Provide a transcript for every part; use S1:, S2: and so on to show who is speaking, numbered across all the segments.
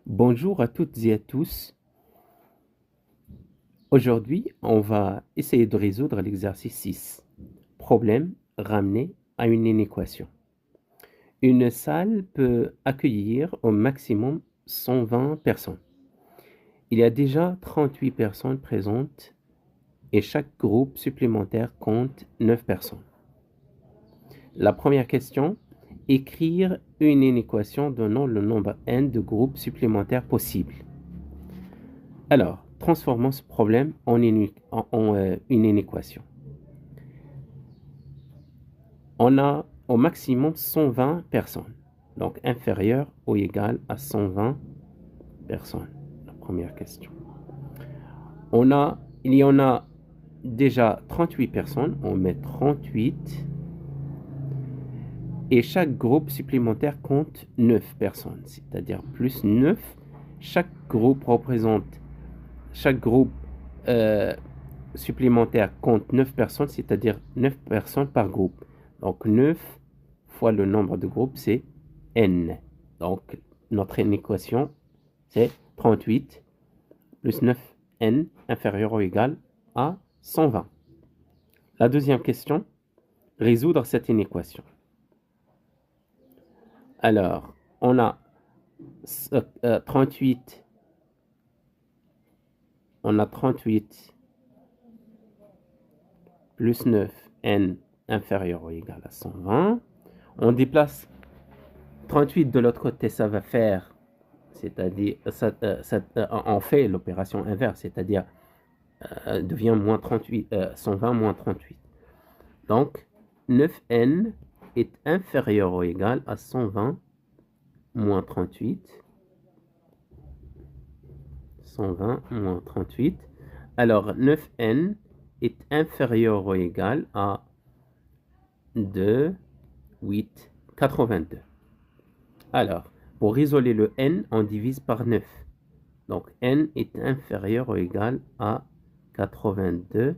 S1: Bonjour à toutes et à tous. Aujourd'hui, on va essayer de résoudre l'exercice 6. Problème ramené à une inéquation. Une salle peut accueillir au maximum 120 personnes. Il y a déjà 38 personnes présentes et chaque groupe supplémentaire compte 9 personnes. La première question, écrire une inéquation donnant le nombre n de groupes supplémentaires possibles. Alors, transformons ce problème en une inéquation. On a au maximum 120 personnes, donc inférieur ou égal à 120 personnes. La première question. Il y en a déjà 38 personnes, on met 38, et chaque groupe supplémentaire compte 9 personnes, c'est-à-dire plus 9. Chaque groupe supplémentaire compte 9 personnes, c'est-à-dire 9 personnes par groupe. Donc 9 fois le nombre de groupes, c'est n. Donc notre équation, c'est 38 plus 9n inférieur ou égal à 120. La deuxième question, résoudre cette inéquation. Alors, on a 38 plus 9n inférieur ou égal à 120. On déplace 38 de l'autre côté, ça va faire, c'est-à-dire, on fait l'opération inverse, c'est-à-dire devient moins 38, 120 moins 38. Donc, 9n est inférieur ou égal à 120 moins 38. 120 moins 38. Alors, 9n est inférieur ou égal à 2, 8, 82. Alors, pour isoler le n, on divise par 9. Donc, n est inférieur ou égal à 82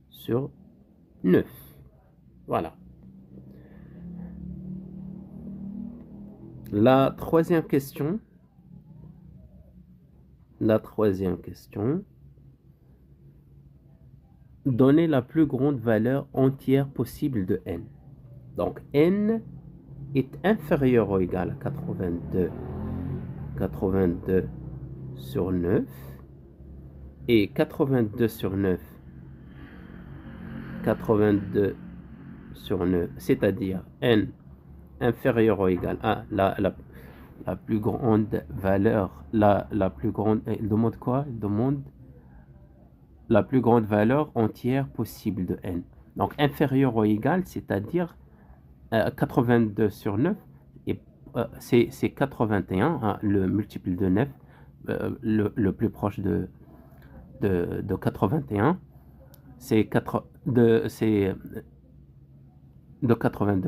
S1: sur 9. Voilà. La troisième question. Donnez la plus grande valeur entière possible de n. Donc, n est inférieur ou égal à 82 sur 9. Et 82 sur 9, c'est-à-dire n inférieur ou égal à la plus grande valeur, la plus grande, il demande quoi? Il demande la plus grande valeur entière possible de n. Donc inférieur ou égal, c'est-à-dire 82 sur 9, c'est 81, hein, le multiple de 9, le plus proche de 81, c'est 82,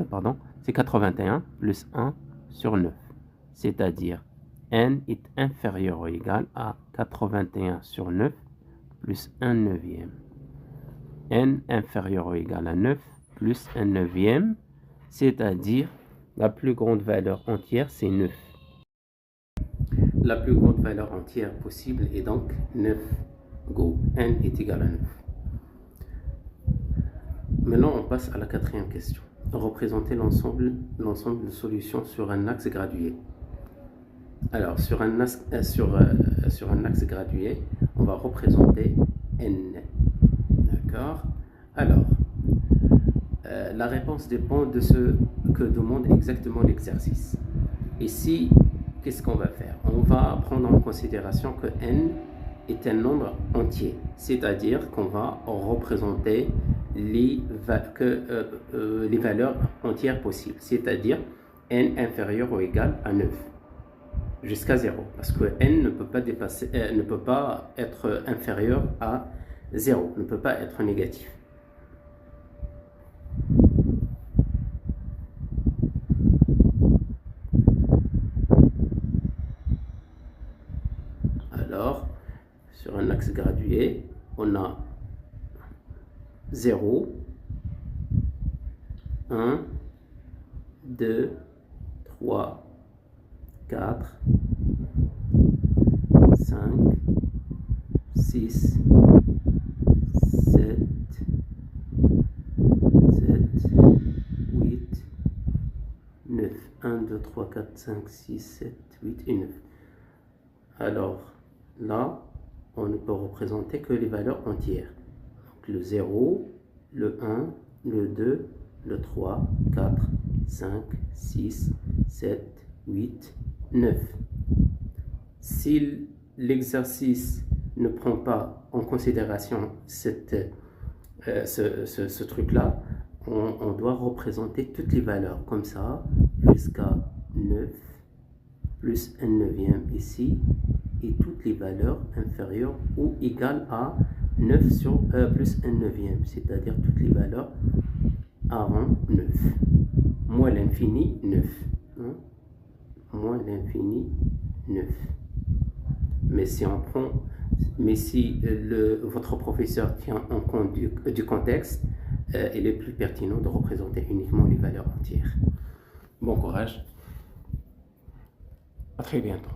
S1: pardon, c'est 81 plus 1 sur 9, c'est-à-dire n est inférieur ou égal à 81 sur 9 plus 1 neuvième. N inférieur ou égal à 9 plus 1 neuvième, c'est-à-dire la plus grande valeur entière, c'est 9. La plus grande valeur entière possible est donc 9. Go. N est égal à 9. Maintenant, on passe à la quatrième question. Représenter l'ensemble de solutions sur un axe gradué. Alors, sur un axe gradué, on va représenter n. D'accord? Alors, la réponse dépend de ce que demande exactement l'exercice. Ici, qu'est-ce qu'on va faire? On va prendre en considération que n est un nombre entier, c'est-à-dire qu'on va représenter les valeurs entières possibles, c'est-à-dire n inférieur ou égal à 9 jusqu'à 0, parce que n ne peut pas être inférieur à 0, ne peut pas être négatif. Alors, sur un axe gradué, on a 0, 1, 2, 3, 4, 5, 6, 7, 8, 9. 1, 2, 3, 4, 5, 6, 7, 8 et 9. Alors, là, on ne peut représenter que les valeurs entières. Donc, le 0, le 1, le 2, le 3, 4, 5, 6, 7, 8, 9. Si l'exercice ne prend pas en considération ce truc-là, on doit représenter toutes les valeurs comme ça, jusqu'à 9, plus 1 neuvième ici, et toutes les valeurs inférieures ou égales à 9 sur plus 1 neuvième, c'est-à-dire toutes les valeurs avant 9. Moins l'infini, 9. Hein? Moins l'infini, 9. Mais si on prend, votre professeur tient en compte du contexte, il est plus pertinent de représenter uniquement les valeurs entières. Bon courage. À très bientôt.